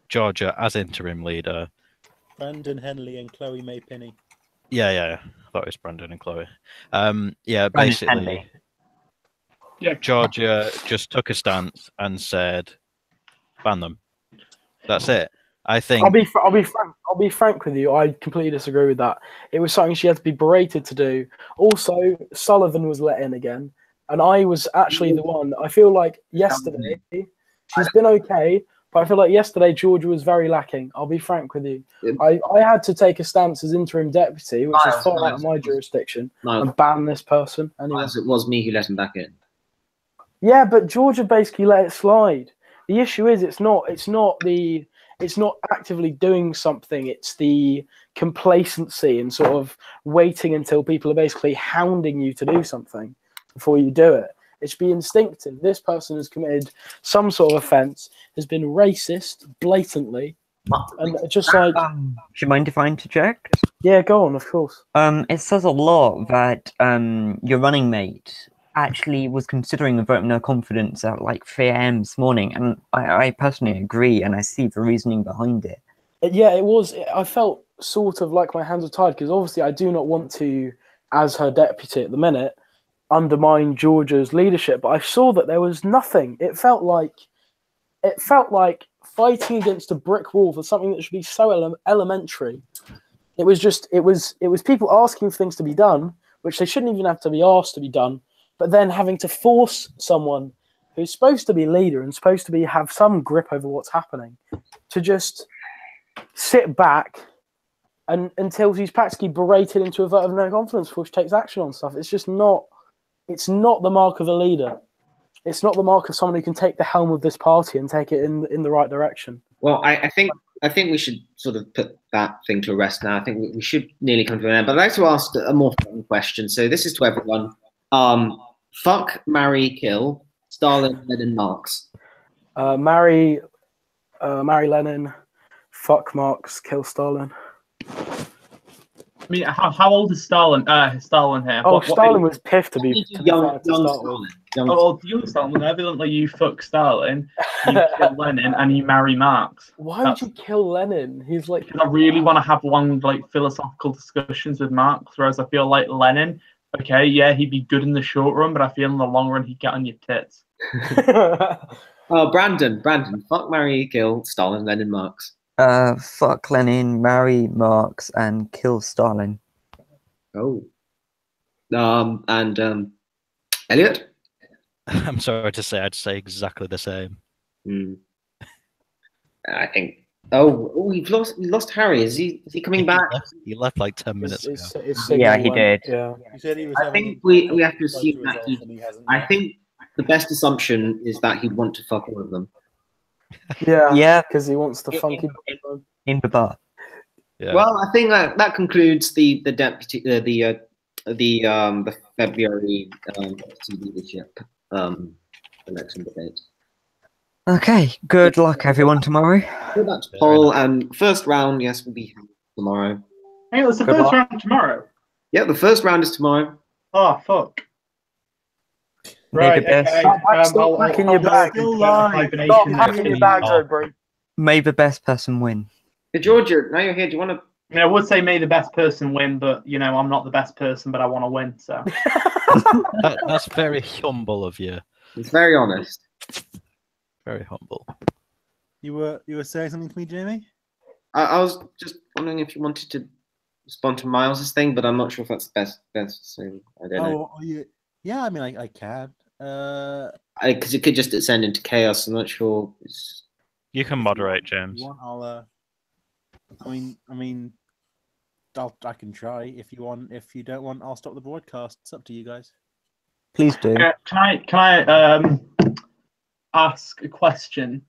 Georgia as interim leader. Brandon Henley and Chloe May Pinney. Yeah. I thought it was Brandon and Chloe. Yeah, basically, Georgia just took a stance and said, ban them. That's it. I think. I'll be frank with you. I completely disagree with that. It was something she had to be berated to do. Also, Sullivan was let in again, and I was actually the one. I feel like yesterday she's been okay, but I feel like yesterday Georgia was very lacking. I'll be frank with you. I had to take a stance as interim deputy, which is far out of my jurisdiction, and ban this person. Anyway, it was me who let him back in. Yeah, but Georgia basically let it slide. The issue is it's not actively doing something. It's the complacency and sort of waiting until people are basically hounding you to do something before you do it. It should be instinctive. This person has committed some sort of offence, has been racist blatantly, and just like... Do you mind if I interject? Yeah, go on, of course. It says a lot that your running mate actually was considering a vote of no confidence at like 3 a.m. this morning, and I personally agree, and I see the reasoning behind it. Yeah, it was. I felt sort of like my hands were tied, because obviously I do not want to, as her deputy at the minute, undermine Georgia's leadership, but I saw that there was nothing. It felt like fighting against a brick wall for something that should be so elementary. It was people asking for things to be done, which they shouldn't even have to be asked to be done, but then having to force someone who's supposed to be leader and supposed to have some grip over what's happening to just sit back and until he's practically berated into a vote of no confidence before she takes action on stuff. It's just not. It's not the mark of a leader. It's not the mark of someone who can take the helm of this party and take it in the right direction. Well, I think we should sort of put that thing to rest now. I think we should nearly come to an end. But I'd like to ask a more fun question. So this is to everyone. Fuck, marry, kill, Stalin, Lenin, Marx. Marry Lenin, fuck Marx, kill Stalin. mean, how old is Stalin? Stalin here. Oh, What Stalin was piffed to be fair Young to start with. Stalin. Young Oh, young Stalin. Evidently, you fuck Stalin, you kill Lenin, and you marry Marx. Why would you kill Lenin? He's like. Because I really want to have long, like, philosophical discussions with Marx, whereas I feel like Lenin, okay, yeah, he'd be good in the short run, but I feel in the long run he'd get on your tits. Oh, Brandon, fuck, marry, kill Stalin, Lenin, Marx. Fuck Lenin, marry Marx, and kill Stalin. Oh. And Elliot? I'm sorry to say, I'd say exactly the same. I think. Oh, we lost Harry. Is he coming back? He left like 10 minutes ago. Yeah, he did. Yeah. He said he was I having think we have to photo assume that results and he hasn't I yet. think the best assumption is that he'd want to fuck all of them. Yeah. Yeah. Because he wants the funky. In the bar. Yeah. Well, I think that concludes the deputy the February leadership election debate. Okay, good luck everyone tomorrow. Go back to poll, and first round, yes, will be tomorrow. Hey, it's the Good first luck. round tomorrow. Yeah, the first round is tomorrow. Oh, fuck. May Right, the best, okay. Stop packing your bag. I'll Stop hibernation packing your next bags, week. O'Brien. may the best person win. Hey, Georgia, now you're here. Do you want to? I mean, I would say may the best person win, but, you know, I'm not the best person, but I want to win, so. That's very humble of you. It's very honest. Very humble. You were saying something to me, Jamie? I was just wondering if you wanted to respond to Miles's thing, but I'm not sure if that's the best. So I don't know. Yeah. I mean, I can. Because it could just descend into chaos. I'm not sure. You can moderate, James. I'll. I mean, I can try if you want. If you don't want, I'll stop the broadcast. It's up to you guys. Please do. Can I ask a question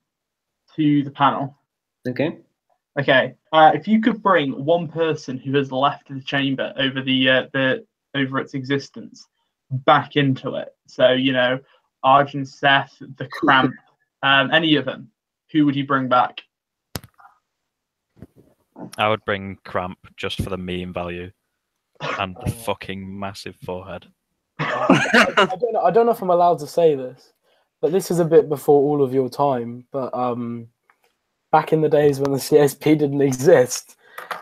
to the panel? Okay. Okay. If you could bring one person who has left the chamber over over its existence back into it, so you know, Arjun, Seth, the Cramp, any of them, who would you bring back? I would bring Cramp just for the meme value and the fucking massive forehead. I don't know if I'm allowed to say this, but this is a bit before all of your time. But back in the days when the CSP didn't exist,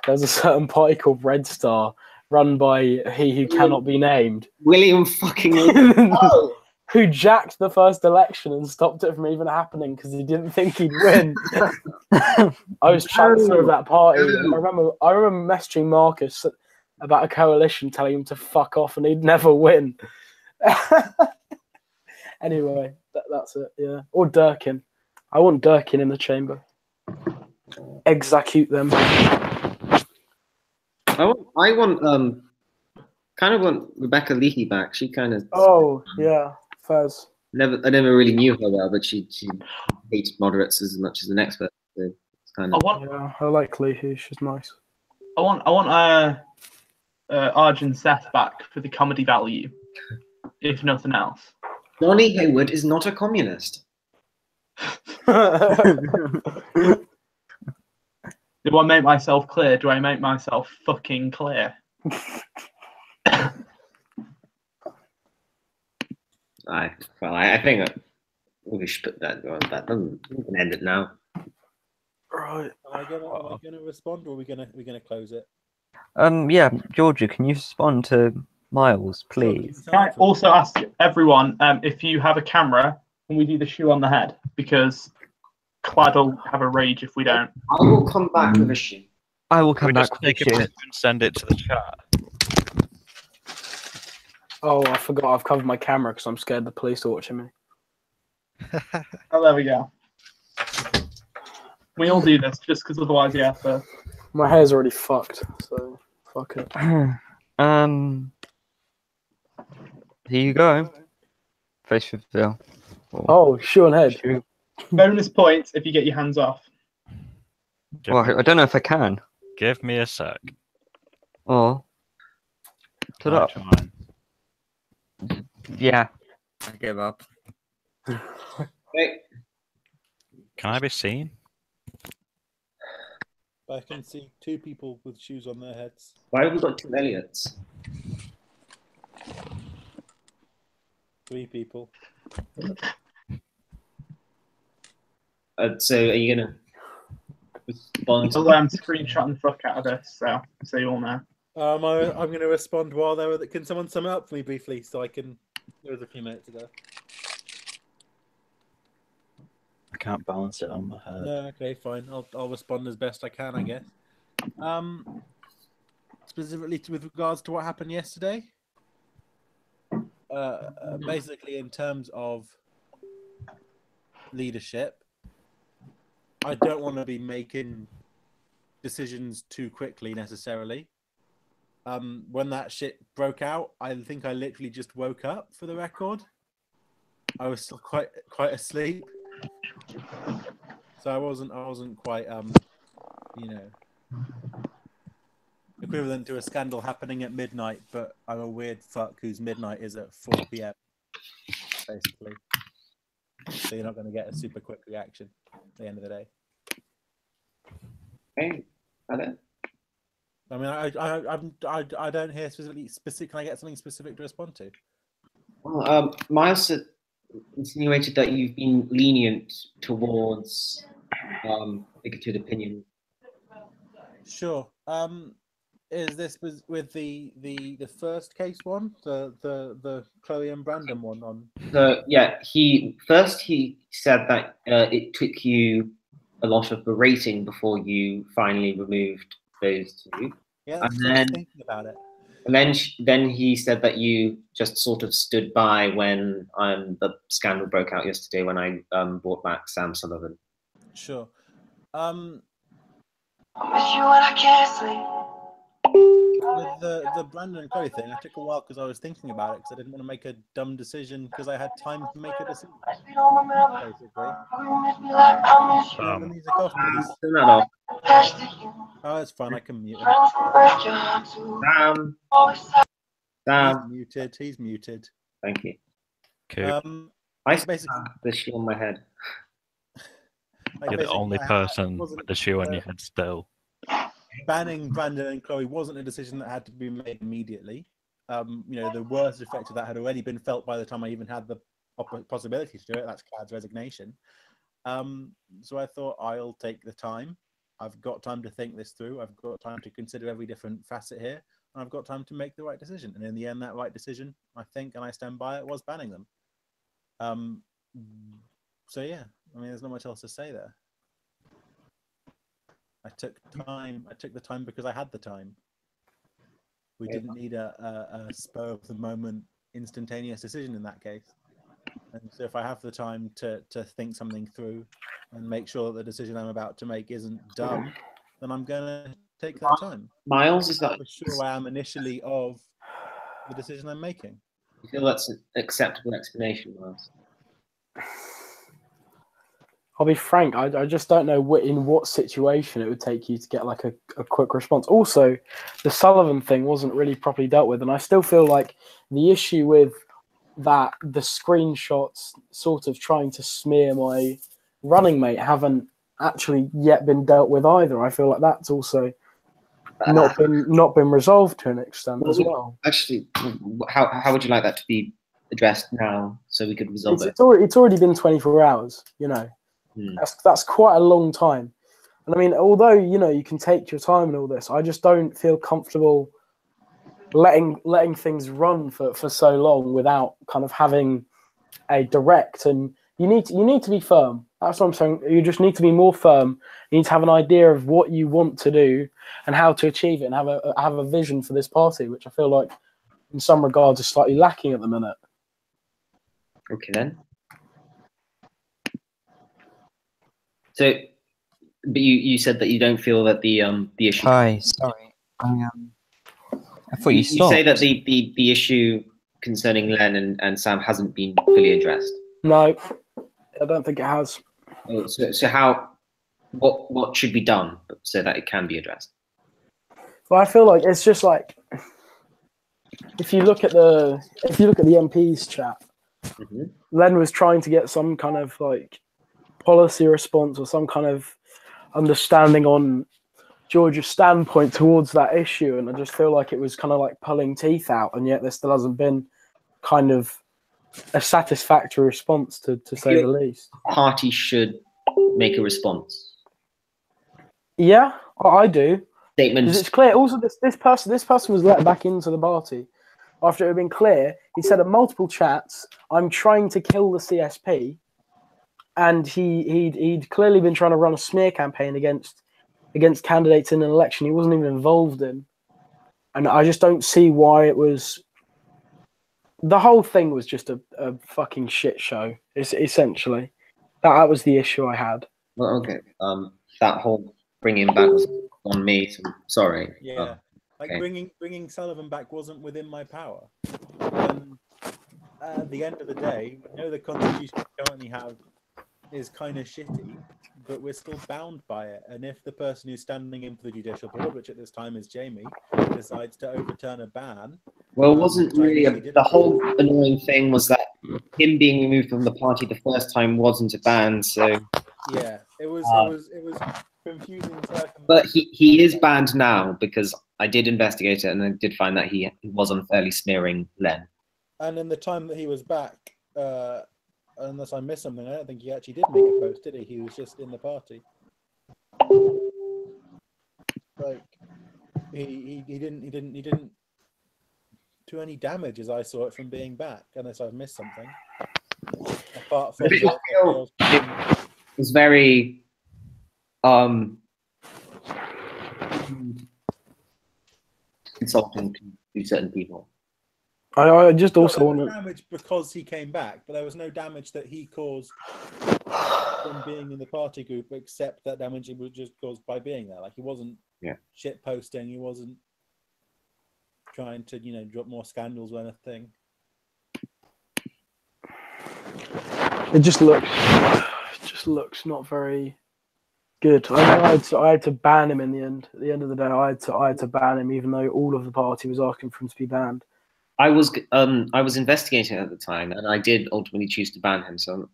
there was a certain party called Red Star, run by he who cannot be named, William fucking. Oh. who jacked the first election and stopped it from even happening because he didn't think he'd win. I was chancellor of that party. And I remember messaging Marcus about a coalition, telling him to fuck off and he'd never win. Anyway, that's it. Yeah, or Durkin. I want Durkin in the chamber. Execute them. I want kind of want Rebecca Leahy back. She kind of. Oh yeah, Fez. I never really knew her well, but she hates moderates as much as the next person. So it's kind of. Yeah, I like Leahy. She's nice. I want Arjun Seth back for the comedy value, if nothing else. Johnny Hayward is not a communist. Do I make myself clear? Do I make myself fucking clear? I think we should put that on. We can end it now. Right. Am I gonna respond, or are we gonna close it? Yeah, Georgia, can you respond to Miles, please? Can I also ask everyone if you have a camera, can we do the shoe on the head? Because Clad will have a rage if we don't. I will come back with a shoe. I will come Just back with take a you. picture and send it to the chat. Oh, I forgot I've covered my camera because I'm scared the police are watching me. Oh, there we go. We all do this just because otherwise, yeah. So. My hair's already fucked, so fuck it. Here you go. Face reveal. Oh, shoe on head. Shoe. Bonus points if you get your hands off. Well, I don't know if I can. Give me a sec. Or put I'll up. try. Yeah. I give up. Hey, Can I be seen? I can see 2 people with shoes on their heads. Why have we got 2 Elliots? 3 people. So are you gonna respond? Although I'm screenshotting the fuck out of this, so you all know. I'm going to respond while there. Can someone sum it up for me briefly so I can? There was a few minutes ago. I can't balance it on my head. No, okay, fine. I'll respond as best I can, I guess. Specifically with regards to what happened yesterday. Basically, in terms of leadership, I don't want to be making decisions too quickly necessarily. When that shit broke out, I think I literally just woke up. For the record, I was still quite asleep, so I wasn't quite equivalent to a scandal happening at midnight. But I'm a weird fuck whose midnight is at 4 p.m. basically. So you're not going to get a super quick reaction at the end of the day. Okay, Hello. I mean, I don't hear specific. Can I get something specific to respond to? Well, Miles insinuated that you've been lenient towards bigoted opinion. Sure. Is this with the first case one, the Chloe and Brandon one on? So yeah, he said that it took you a lot of berating before you finally removed those 2. Yeah, and I was thinking about it. And then he said that you just sort of stood by when the scandal broke out yesterday when I brought back Sam Sullivan. Sure. I miss you when I can't sleep. With the Brandon and Chloe thing, it took a while because I was thinking about it because I didn't want to make a dumb decision because I had time to make a decision. Basically. Turn the music off, please. Turn that off. Oh, it's fine. I can mute him. Sam. He's muted. Thank you. Cool. I basically have the shoe on my head. You're the only person with the shoe on your head still. Banning Brandon and Chloe wasn't a decision that had to be made immediately. The worst effect of that had already been felt by the time I even had the possibility to do it. That's Clad's resignation. So I thought I'll take the time. I've got time to think this through. I've got time to consider every different facet here. And I've got time to make the right decision. And in the end, that right decision, I think, and I stand by it, was banning them. So yeah, I mean, there's not much else to say there. I took the time because I had the time. We didn't need a spur of the moment, instantaneous decision in that case. And so if I have the time to think something through and make sure that the decision I'm about to make isn't dumb, then I'm going to take that time. Miles, is that for sure I am initially of the decision I'm making? You feel that's an acceptable explanation, Miles? I'll be frank, I just don't know in what situation it would take you to get like a quick response. Also, the Sullivan thing wasn't really properly dealt with, and I still feel like the issue with that, the screenshots sort of trying to smear my running mate haven't actually yet been dealt with either. I feel like that's also not been resolved to an extent as well. Actually, how would you like that to be addressed now so we could resolve it? It's already been 24 hours, you know. That's quite a long time. And I mean, although, you know, you can take your time and all this, I just don't feel comfortable letting things run for so long without kind of having a direct, and you need to be firm. That's what I'm saying. You just need to be more firm. You need to have an idea of what you want to do and how to achieve it, and have a vision for this party, which I feel like in some regards is slightly lacking at the minute. Okay then. So, but you said that you don't feel that the issue. Hi, sorry. I thought you stopped. You say that the issue concerning Len and Sam hasn't been fully addressed. No, I don't think it has. So what should be done so that it can be addressed? Well, I feel like it's just like if you look at the MPs chat, Len was trying to get some kind of like policy response or some kind of understanding on Georgia's standpoint towards that issue, and I just feel like it was kind of like pulling teeth out, and yet there still hasn't been kind of a satisfactory response, to say the least. Party should make a response. Yeah, I do. Because Statements. it's clear. Also, this person was let back into the party after it had been clear. He said at multiple chats, "I'm trying to kill the CSP," and he'd clearly been trying to run a smear campaign against candidates in an election he wasn't even involved in. And I just don't see why it was. The whole thing was just a fucking shit show. It's essentially that was the issue I had. Well, okay. That whole bringing back was on me. So sorry. Yeah, okay. bringing Sullivan back wasn't within my power. And at the end of the day, we know the constitution we currently have is kind of shitty, but we're still bound by it. And if the person who's standing in for the judicial board, which at this time is Jamie, decides to overturn a ban, well, it wasn't really the whole annoying thing was that him being removed from the party the first time wasn't a ban. So yeah, it was confusing. But he is banned now because I did investigate it and I did find that he was unfairly smearing Len. And in the time that he was back, unless I missed something, I don't think he actually did make a post, did he? He was just in the party. Like he didn't do any damage as I saw it from being back, unless I've missed something. Apart from it was very insulting to certain people. I just also want to damage because he came back, but there was no damage that he caused from being in the party group, except that damage he was just caused by being there. Like he wasn't shit posting, he wasn't trying to drop more scandals or anything. It just looks not very good. I had to ban him in the end. At the end of the day, I had to ban him, even though all of the party was asking for him to be banned. I was investigating at the time, and I did ultimately choose to ban him. So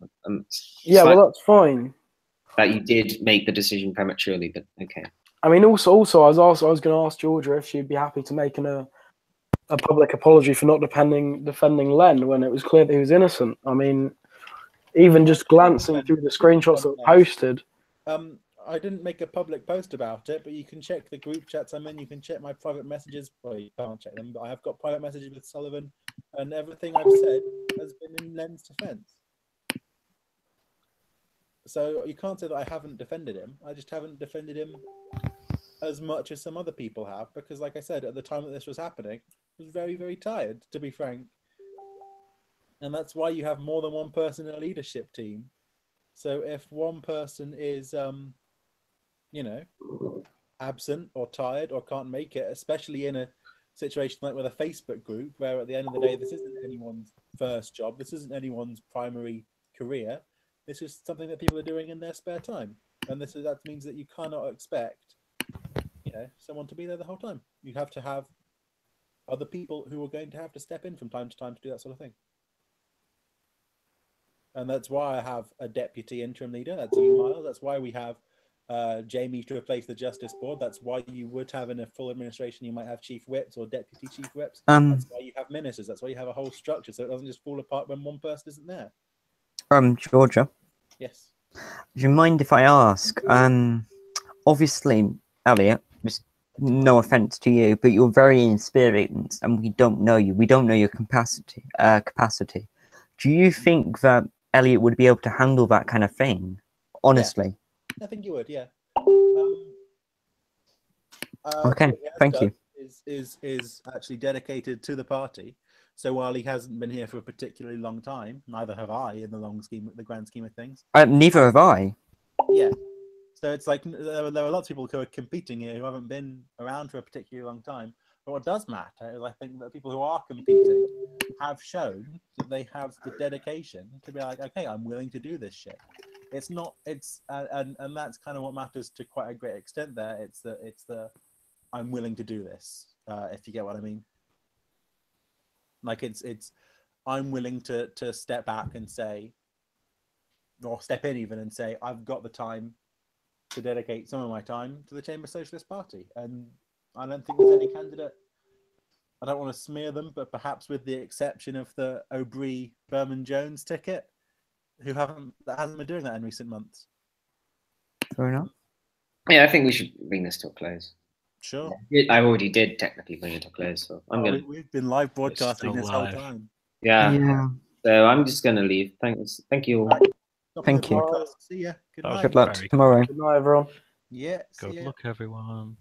yeah, well, that's fine. That you did make the decision prematurely, but okay. I mean, also, I was going to ask Georgia if she'd be happy to make a public apology for not defending Len when it was clear that he was innocent. I mean, even just glancing through the screenshots that were posted. I didn't make a public post about it, but you can check the group chats I'm in. You can check my private messages. Well, you can't check them, but I have got private messages with Sullivan, and everything I've said has been in Len's defense. So you can't say that I haven't defended him. I just haven't defended him as much as some other people have, because, like I said, at the time that this was happening, I was very, very tired, to be frank. And that's why you have more than one person in a leadership team. So if one person is absent or tired or can't make it, especially in a situation like with a Facebook group, where at the end of the day, this isn't anyone's first job, this isn't anyone's primary career, this is something that people are doing in their spare time, and that means that you cannot expect someone to be there the whole time. You have to have other people who are going to have to step in from time to time to do that sort of thing. And that's why I have a deputy interim leader. That's you, Miles. That's why we have Jamie to replace the Justice Board. That's why you would have in a full administration, you might have chief whips or deputy chief whips. That's why you have ministers. That's why you have a whole structure, so it doesn't just fall apart when one person isn't there. Georgia. Yes. Do you mind if I ask? Obviously, Elliot, no offense to you, but you're very inexperienced, and we don't know you. We don't know your capacity. Do you think that Elliot would be able to handle that kind of thing? Honestly, yeah. I think you would. Yeah. Okay. Thank you. Is actually dedicated to the party. So while he hasn't been here for a particularly long time, neither have I in the grand scheme of things. Neither have I. Yeah. So it's like there are lots of people who are competing here who haven't been around for a particularly long time. But what does matter is I think that people who are competing have shown that they have the dedication to be like, okay, I'm willing to do this shit. It's not. It's and that's kind of what matters to quite a great extent. There, it's the I'm willing to do this. If you get what I mean. Like it's I'm willing to step back and say, or step in even and say, I've got the time to dedicate some of my time to the Chamber Socialist Party, and I don't think there's any candidate. I don't want to smear them, but perhaps with the exception of the O'Brien Berman Jones ticket, that hasn't been doing that in recent months. Fair enough. Yeah, I think we should bring this to a close. Sure. I already did technically bring it to a close, so I'm gonna. We've been live broadcasting still this live. whole time. Yeah. So I'm just gonna leave. Thank you all. Right. Stop Thank the you. podcast. See ya. Good That was night. Good luck Very tomorrow. Good night, everyone. Yeah. See Good ya. luck, everyone.